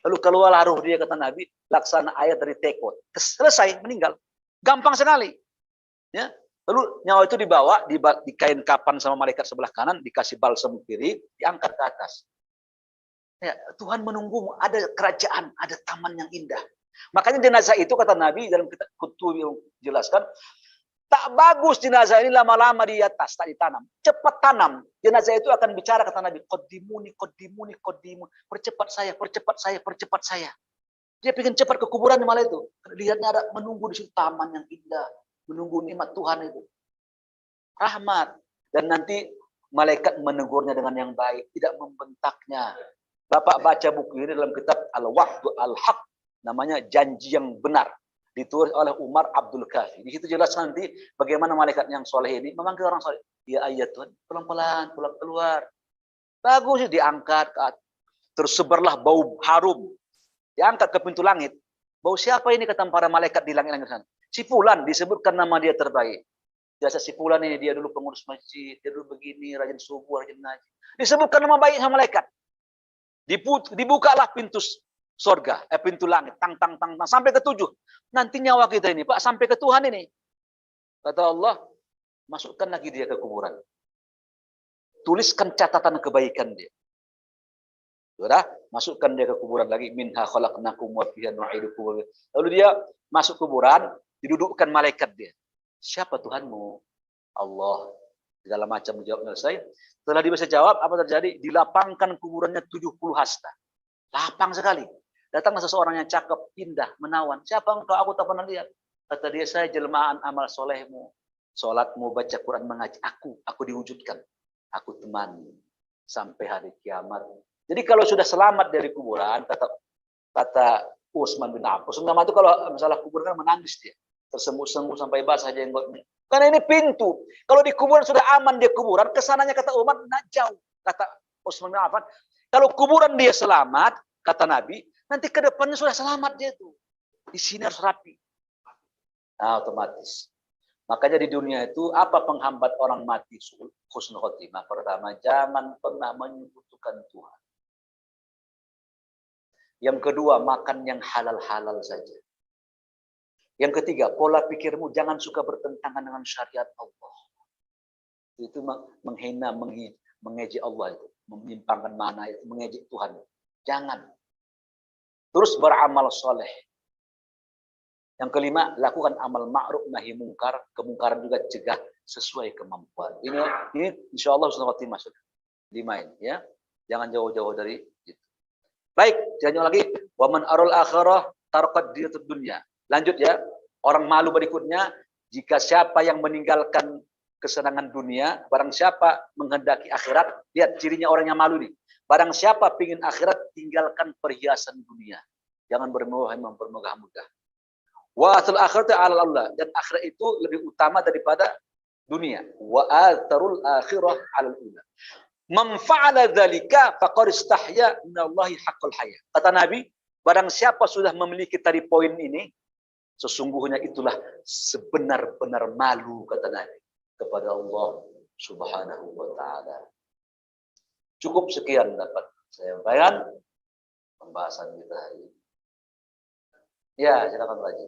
Lalu keluar ruh dia, kata Nabi, laksana ayat dari teko. Selesai, meninggal. Gampang sekali. Ya. Lalu nyawa itu dibawa, di kain kapan sama malaikat sebelah kanan, dikasih balsam kiri, diangkat ke atas. Ya, Tuhan menunggumu, ada kerajaan, ada taman yang indah. Makanya jenazah itu, kata Nabi, dalam kitab Kutubi yang jelaskan, tak bagus jenazah ini lama-lama di atas, tak ditanam. Cepat tanam. Jenazah itu akan bicara, kata Nabi, qaddimuni, qaddimuni, qaddimuni. Percepat saya, percepat saya, percepat saya. Dia pengen cepat ke kuburan malah itu. Lihatnya ada menunggu di situ taman yang indah. Menunggu nikmat Tuhan itu. Rahmat. Dan nanti malaikat menegurnya dengan yang baik. Tidak membentaknya. Bapak baca buku ini dalam kitab Al-Wa'du Al-Haq. Namanya janji yang benar. Ditulis oleh Umar Abdul Kafi. Di situ jelas nanti bagaimana malaikat yang soleh ini memanggil orang soleh. Ya ayat Tuhan, pelan-pelan, pulang keluar. Bagus, diangkat. Terus sebarlah bau harum. Diangkat ke pintu langit. Bau siapa ini, kata para malaikat di langit-langit sana? Si Fulan, disebutkan nama dia terbaik. Biasa si Fulan ini, dia dulu pengurus masjid, dia dulu begini, rajin subuh, rajin ngaji. Disebutkan nama baik sama malaikat. Dibukalah pintu surga, pintu langit, tang, sampai ke 7. Nanti nyawa kita ini, Pak, sampai ke Tuhan ini. Kata Allah, masukkan lagi dia ke kuburan. Tuliskan catatan kebaikan dia. Sudah, masukkan dia ke kuburan lagi. Minha khalaqnakum wa fiha nu'idukum. Lalu dia masuk kuburan, didudukkan malaikat dia. Siapa Tuhanmu? Allah. Segala macam menjawab selesai. Setelah dia bisa jawab, apa terjadi? Dilapangkan kuburannya 70 hasta. Lapang sekali. Datanglah seseorang yang cakep, indah, menawan. Siapa engkau? Aku tak pernah lihat. Kata dia, saya jelmaan amal solehmu. Sholatmu, baca Quran, mengaji. Aku diwujudkan. Aku temani. Sampai hari kiamat. Jadi kalau sudah selamat dari kuburan, kata Utsman bin Affan. Utsman itu kalau masalah kuburan kan menangis dia. Tersenguh-senguh sampai basah jenggotnya. Karena ini pintu. Kalau di kuburan sudah aman dia kuburan, kesananya kata Umar, jauh. Kata Utsman bin Affan. Kalau kuburan dia selamat, kata Nabi, nanti ke depannya sudah selamat dia tuh. Di sini harus rapi. Nah, otomatis. Makanya di dunia itu, apa penghambat orang mati husnul khotimah? Pertama, jangan pernah menyekutukan Tuhan. Yang kedua, makan yang halal-halal saja. Yang ketiga, pola pikirmu jangan suka bertentangan dengan syariat Allah. Itu menghina, mengejek Allah itu. Menyimpangkan makna itu, mengejek Tuhan. Jangan. Terus beramal soleh. Yang kelima, lakukan amal ma'ruf nahi mungkar. Kemungkaran juga cegah sesuai kemampuan. Ini insya Allah sudah khotimah. 5 ini ya. Jangan jauh-jauh dari itu. Baik, jangan lagi. Wa man arul akhirah tarqad diyatud dunya. Lanjut ya. Orang malu berikutnya, jika siapa yang meninggalkan kesenangan dunia, barang siapa menghendaki akhirat, lihat cirinya orang yang malu nih. Barang siapa pingin akhirat, tinggalkan perhiasan dunia. Jangan bermegah-megah. Wa asul akhirat ala Allah, dan akhirat itu lebih utama daripada dunia. Wa atharul akhirah 'alal ula. Man fa'ala dzalika faqad istahya minallahi haqqal haya. Kata Nabi, barang siapa sudah memiliki tadi poin ini, sesungguhnya itulah sebenar-benar malu, kata Nabi, kepada Allah Subhanahu wa taala. Cukup sekian dapat saya sampaikan pembahasan kita hari ini. Ya, silakan Pak Haji.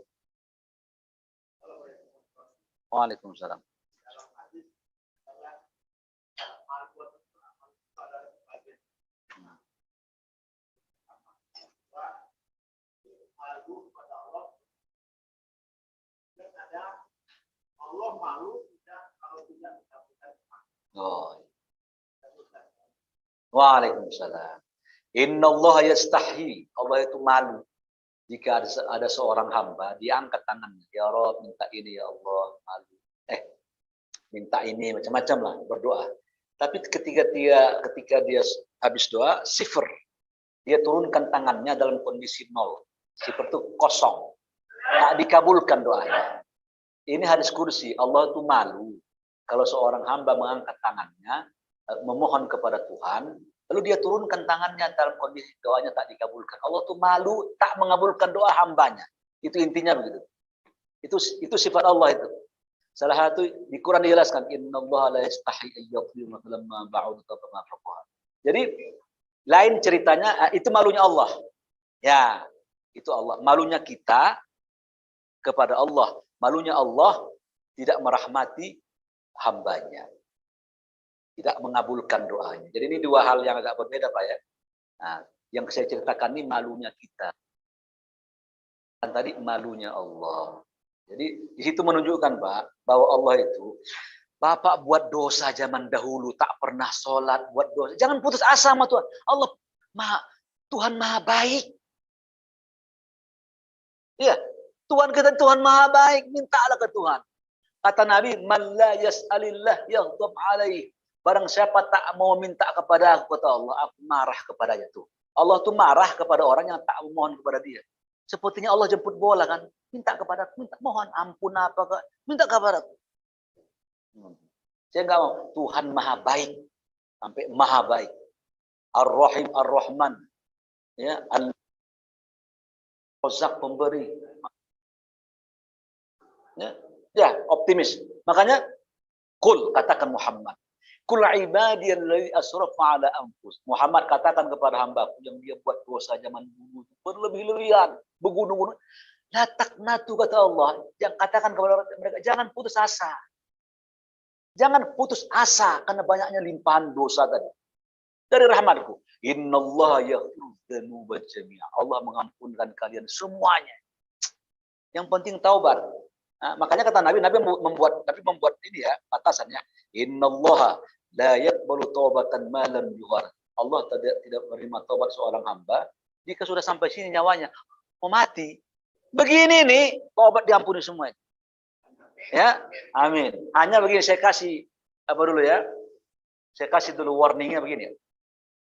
Waalaikumsalam. Allah malu kalau tidak melakukan. Oh. Waalaikumsalam. Innallaha yastahi. Allah itu malu. Jika ada seorang hamba, dia angkat tangannya. Ya Rabb, minta ini ya Allah, malu. Minta ini, macam-macam lah, berdoa. Tapi ketika dia habis doa, sifr. Dia turunkan tangannya dalam kondisi nol. Sifr itu kosong. Tak dikabulkan doanya. Ini hadis kursi. Allah itu malu. Kalau seorang hamba mengangkat tangannya, memohon kepada Tuhan, lalu dia turunkan tangannya dalam kondisi doanya tak dikabulkan. Allah tuh malu tak mengabulkan doa hambanya. Itu intinya begitu. Itu sifat Allah itu. Salah satu di Quran dijelaskan, innallaha la yastahi ayyadhlim lamma ba'udta ma faqaha. Jadi lain ceritanya, itu malunya Allah. Ya, itu Allah. Malunya kita kepada Allah. Malunya Allah tidak merahmati hambanya. Tidak mengabulkan doanya. Jadi ini dua hal yang agak berbeda Pak ya. Nah, yang saya ceritakan ini malunya kita. Dan tadi malunya Allah. Jadi di situ menunjukkan Pak, bahwa Allah itu, Bapak buat dosa zaman dahulu, tak pernah sholat, buat dosa. Jangan putus asa sama Tuhan. Allah, Tuhan maha baik. Iya, Tuhan kita Tuhan maha baik, mintalah ke Tuhan. Kata Nabi, man la yas'alillah yaghdab alaih. Barang siapa tak mau minta kepada aku, kata Allah, aku marah kepadanya tuh. Allah tuh marah kepada orang yang tak memohon kepada dia. Sepertinya Allah jemput bola kan, minta kepada aku, minta mohon ampun apa, minta kepada aku. Saya enggak mau. Tuhan maha baik, sampai maha baik. Ar-Rahim, Ar-Rahman, ya, Al-Razak pemberi. Ya, optimis. Makanya, kul, katakan Muhammad. Kul ibadiyalladzi asrafa ala anfus. Muhammad katakan kepada hamba yang dia buat dosa zaman dulu berlebih-lebihan, bergunung-gunung. La taqnatu, kata Allah. Yang katakan kepada mereka, jangan putus asa. Jangan putus asa karena banyaknya limpahan dosa tadi. Dari rahmatku. Innallaha yaghfiru dzunuba jami'a. Allah mengampunkan kalian semuanya. Yang penting taubat. Nah, makanya kata Nabi membuat ini ya, batasannya. Innallaha la yaqbalu taubatan ma lam yughar. Allah tidak menerima taubat seorang hamba jika sudah sampai sini nyawanya, mau mati. Begini nih, taubat diampuni semua. Ya, amin. Hanya begini, saya kasih apa dulu ya? Saya kasih dulu warningnya begini.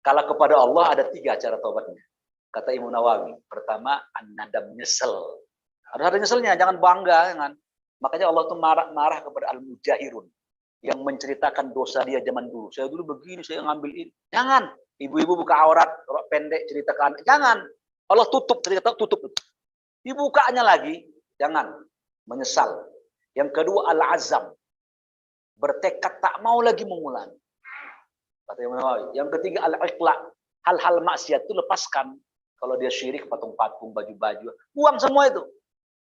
Kalau kepada Allah ada 3 cara taubatnya. Kata Imam Nawawi. Pertama, an-nadam, nyesel. Ada nyeselnya, jangan bangga, jangan. Makanya Allah tuh marah kepada al-mujahirun yang menceritakan dosa dia zaman dulu. Saya dulu begini, saya ngambil ini. Jangan. Ibu-ibu buka aurat, rok pendek ceritakan. Jangan. Allah tutup, tutup. Dibukanya lagi, jangan. Menyesal. Yang kedua, al-azam. Bertekad tak mau lagi mengulangi. Kata Imam Nawawi. Yang ketiga, al-iqla. Hal-hal maksiat itu lepaskan. Kalau dia syirik, patung-patung, baju-baju, buang semua itu.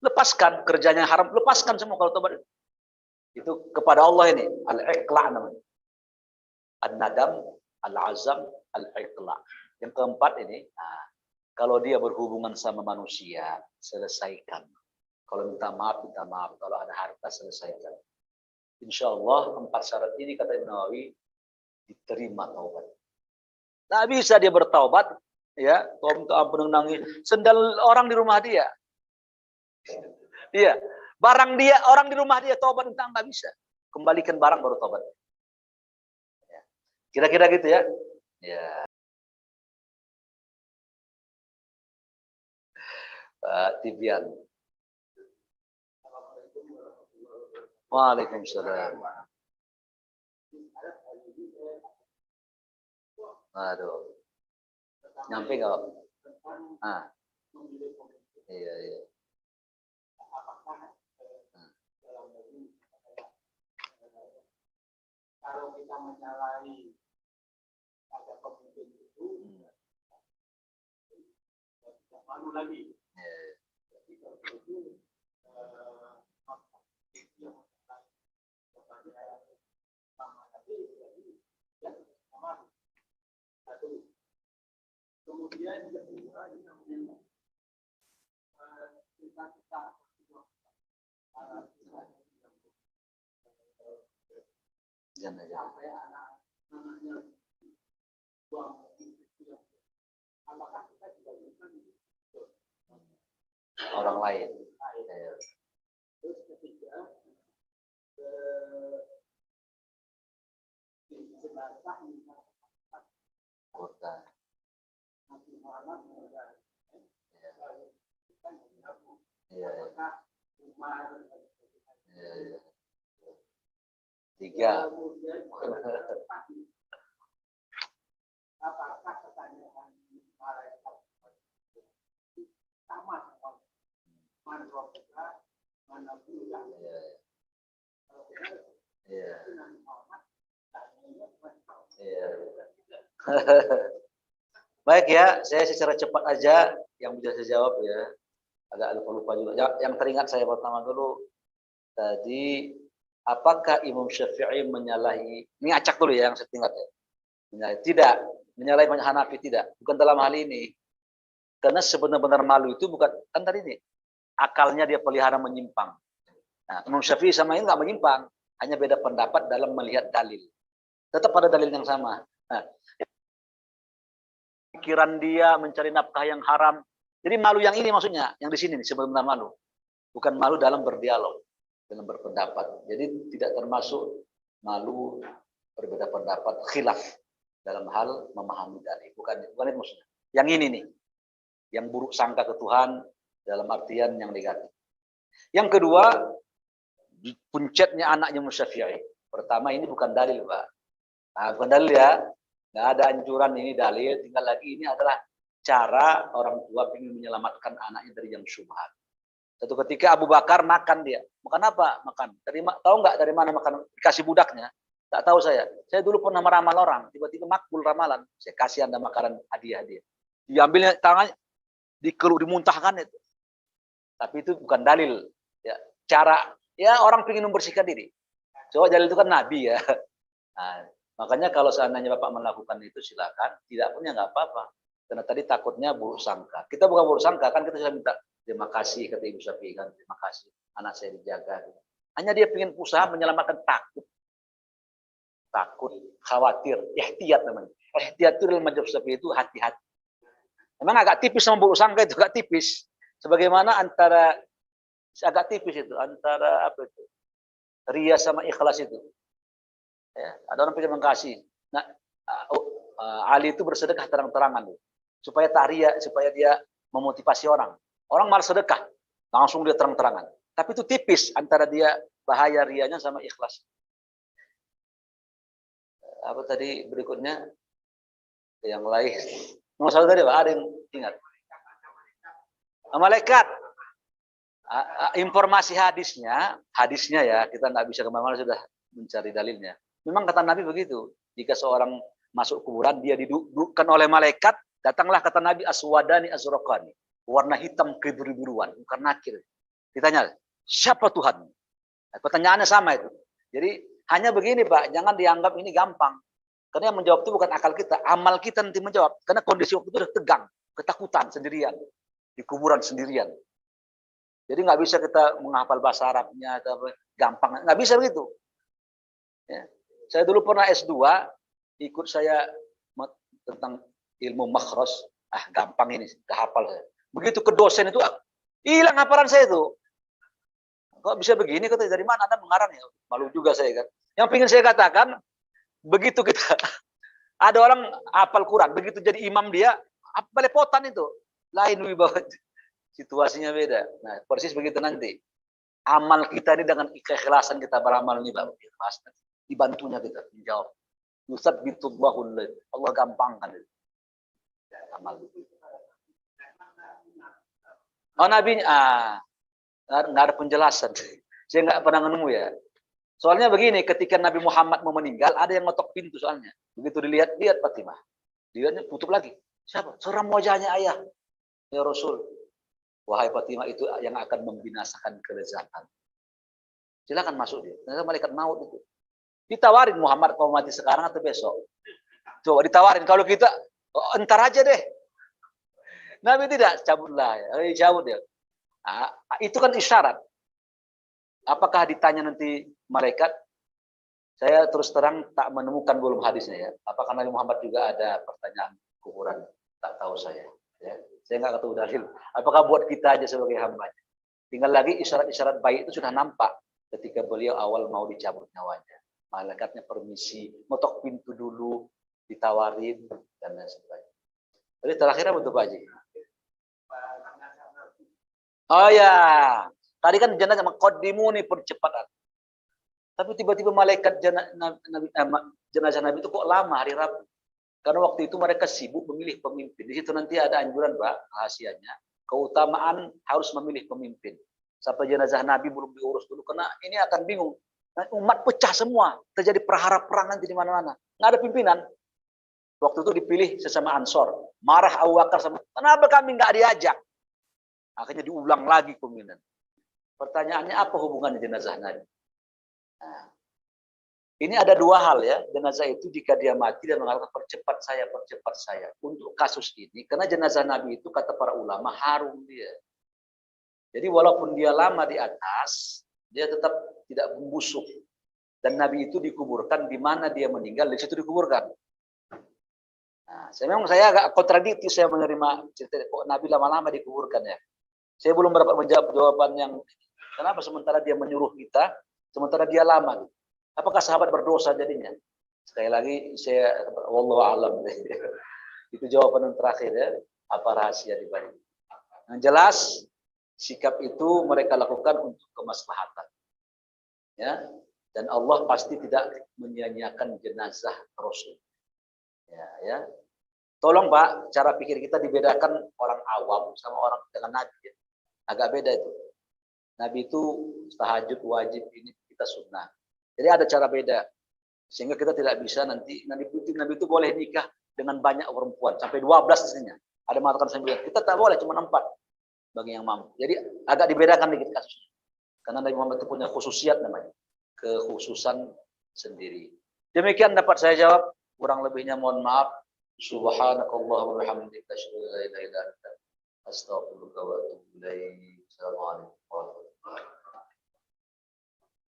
Lepaskan kerjanya haram, lepaskan semua kalau tobat. Itu kepada Allah ini, al-iqla namanya. An-nadam, al-azam, al-iqla. Yang keempat ini, kalau dia berhubungan sama manusia, selesaikan. Kalau minta maaf. Kalau ada harta, selesaikan. Insya Allah 4 syarat ini kata Imam Nawawi diterima taubat. Tak bisa dia bertaubat, ya, minta ampun nangis, sendal orang di rumah dia. Iya, barang dia, orang di rumah dia taubat entah nggak bisa. Kembalikan barang baru taubat. Ya. Kira-kira gitu ya. Ya. Pak Tibian. Waalaikumsalam. Aduh, nyampe nggak? Ah, iya iya. Kalau kita menyalahi ada pemimpin itu, tidak malu lagi. Jadi kalau itu kemudian Jangan. Orang lain. Terus ketiga, Kota. Iya. Iya. Tiga. apakah pertanyaan malaikat sama mana rohnya, mana bulan? Iya. Iya. Baik ya, saya secara cepat aja yang bisa saya jawab ya. Agak lupa juga. Yang teringat saya pertama dulu tadi, apakah Imam Syafi'i menyalahi? Ini acak dulu ya yang saya ingat ya. Menyalahi. Tidak, menyalahi Hanafi tidak. Bukan dalam hal ini. Karena sebenar-benar malu itu bukan kan tadi ini. Akalnya dia pelihara menyimpang. Nah, Imam Syafi'i sama ini nggak menyimpang, hanya beda pendapat dalam melihat dalil. Tetap pada dalil yang sama. Nah, pikiran dia mencari nafkah yang haram. Jadi malu yang ini maksudnya, yang di sini nih sebenarnya malu. Bukan malu dalam berdialog, dalam berpendapat. Jadi tidak termasuk malu berbeda pendapat khilaf dalam hal memahami dalil. Bukan itu maksudnya. Yang ini nih, yang buruk sangka ke Tuhan dalam artian yang negatif. Yang kedua, puncetnya anaknya Syafi'i. Pertama ini bukan dalil, Pak. Nah, bukan dalil ya. Nggak ada anjuran ini dalil, tinggal lagi ini adalah cara orang tua ingin menyelamatkan anaknya dari yang syubhat. Satu ketika Abu Bakar makan dia. Makan apa? Makan. Tahu nggak dari mana makan? Dikasih budaknya. Tak tahu saya. Saya dulu pernah meramal orang. Tiba-tiba makbul ramalan. Saya kasih Anda makanan hadiah dia. Diambilnya tangannya, dimuntahkan itu. Tapi itu bukan dalil. Ya, cara ya orang ingin membersihkan diri. Coba dalil itu kan Nabi ya. Nah, makanya kalau seandainya Bapak melakukan itu silakan, tidak pun ya nggak apa-apa. Karena tadi takutnya buruk sangka. Kita bukan buruk sangka, kan kita sudah minta terima kasih kata Ibu Syafi'i kan, terima kasih anak saya dijaga. Hanya dia ingin usaha menyelamatkan takut, khawatir, ihtiyat namanya. Ihtiyat itu dalam mazhab Syafi'i itu hati-hati. Memang agak tipis sama buruk sangka itu agak tipis. Sebagaimana antara agak tipis itu antara apa itu? Ria sama ikhlas itu. Ya, ada orang pengen mengkasih. Nah, Ali itu bersedekah terang-terangan supaya taria, supaya dia memotivasi orang. Orang malas sedekah, langsung dia terang-terangan. Tapi itu tipis antara dia bahaya rianya sama ikhlas. Apa tadi berikutnya? Yang lain. Masalah tadi Pak, ada yang ingat? Malaikat. Informasi hadisnya ya, kita nggak bisa kemana-mana sudah mencari dalilnya. Memang kata Nabi begitu. Jika seorang masuk kuburan, dia didudukkan oleh malaikat, datanglah kata Nabi aswadani azraqani. Warna hitam kebiru-biruan, bukan nakir. Ditanya, siapa Tuhan? Nah, pertanyaannya sama itu. Jadi hanya begini Pak, jangan dianggap ini gampang. Karena yang menjawab itu bukan akal kita, amal kita nanti menjawab. Karena kondisi waktu itu sudah tegang, ketakutan sendirian. Di kuburan sendirian. Jadi nggak bisa kita menghafal bahasa Arabnya, gampang. Nggak bisa begitu. Ya. Saya dulu pernah S2, ikut saya tentang ilmu makhraj. Gampang ini, kehafal saya. Begitu ke dosen itu, hilang hafalan saya itu. Kok bisa begini? Kata dari mana Anda mengarang ya? Malu juga saya kan. Yang ingin saya katakan, begitu kita ada orang hafal Quran, begitu jadi imam dia, belepotan itu. Lain wibawa. Situasinya beda. Nah, persis begitu nanti. Amal kita ini dengan keikhlasan kita beramal ini, Bapak. Dibantunya kita menjawab. Yusabbitullahu Allah gampangkan itu. Amal. Oh Nabi, nggak ada penjelasan. Saya nggak pernah nemu ya. Soalnya begini, ketika Nabi Muhammad mau meninggal, ada yang ngotok pintu soalnya. Begitu lihat Fatimah. Dia tutup lagi. Siapa? Seram wajahnya ayah. Ya Rasul. Wahai Fatimah, itu yang akan membinasakan kelezatan. Silakan masuk dia. Ternyata malaikat maut itu. Ditawarin Muhammad mau mati sekarang atau besok. Coba ditawarin. Kalau kita, entar aja deh. Nabi tidak, cabutlah. Cabut ya. Itu kan isyarat. Apakah ditanya nanti malaikat? Saya terus terang tak menemukan belum hadisnya ya. Apakah Nabi Muhammad juga ada pertanyaan kuburan? Tak tahu saya. Ya. Saya nggak tahu dalil. Apakah buat kita aja sebagai hambanya? Tinggal lagi isyarat-isyarat baik itu sudah nampak ketika beliau awal mau dicabut nyawanya. Malaikatnya permisi, ngotok pintu dulu, ditawarin dan lain sebagainya. Jadi terakhir apa tuh Pak Haji? Oh ya, tadi kan jenazah maqaddimu nih percepatan. Tapi tiba-tiba malaikat jenazah Nabi itu kok lama hari Rabu. Karena waktu itu mereka sibuk memilih pemimpin. Di situ nanti ada anjuran Pak, rahasianya. Keutamaan harus memilih pemimpin. Sampai jenazah Nabi belum diurus dulu. Karena ini akan bingung. Umat pecah semua. Terjadi perang nanti di mana-mana. Nggak ada pimpinan. Waktu itu dipilih sesama Ansor. Marah Abu Bakar sama, kenapa kami nggak diajak? Akhirnya diulang lagi pemilihan. Pertanyaannya apa hubungannya jenazah Nabi? Nah, ini ada dua hal ya. Jenazah itu jika dia mati dan mengatakan percepat saya. Untuk kasus ini, karena jenazah Nabi itu kata para ulama harum dia. Jadi walaupun dia lama di atas, dia tetap tidak membusuk. Dan Nabi itu dikuburkan di mana dia meninggal, di situ dikuburkan. Nah, saya agak kontradiktif saya menerima cerita kok Nabi lama-lama dikuburkan ya. Saya belum dapat menjawab jawaban yang kenapa sementara dia menyuruh kita, sementara dia lama. Apakah sahabat berdosa jadinya? Sekali lagi saya wallahu alam. Itu jawaban yang terakhir ya. Apa rahasia di balik? Yang jelas sikap itu mereka lakukan untuk kemaslahatan. Ya. Dan Allah pasti tidak menyia-nyiakan jenazah Rasul. Ya. Tolong Pak, cara pikir kita dibedakan orang awam sama orang dengan Nabi. Ya. Agak beda itu. Nabi itu tahajud wajib, ini kita sunnah. Jadi ada cara beda. Sehingga kita tidak bisa nanti Nabi itu boleh nikah dengan banyak perempuan. Sampai 12 istrinya. Ada mengatakan 9. Kita tak boleh, cuma 4 bagi yang mampu. Jadi agak dibedakan dikit kasusnya. Karena Nabi Muhammad itu punya khususiat namanya. Kekhususan sendiri. Demikian dapat saya jawab. Kurang lebihnya mohon maaf. Subhanakallahumma wa bihamdika asyhadu an la ilaha illa anta astaghfiruka wa atubu ilaik. Assalamualaikum.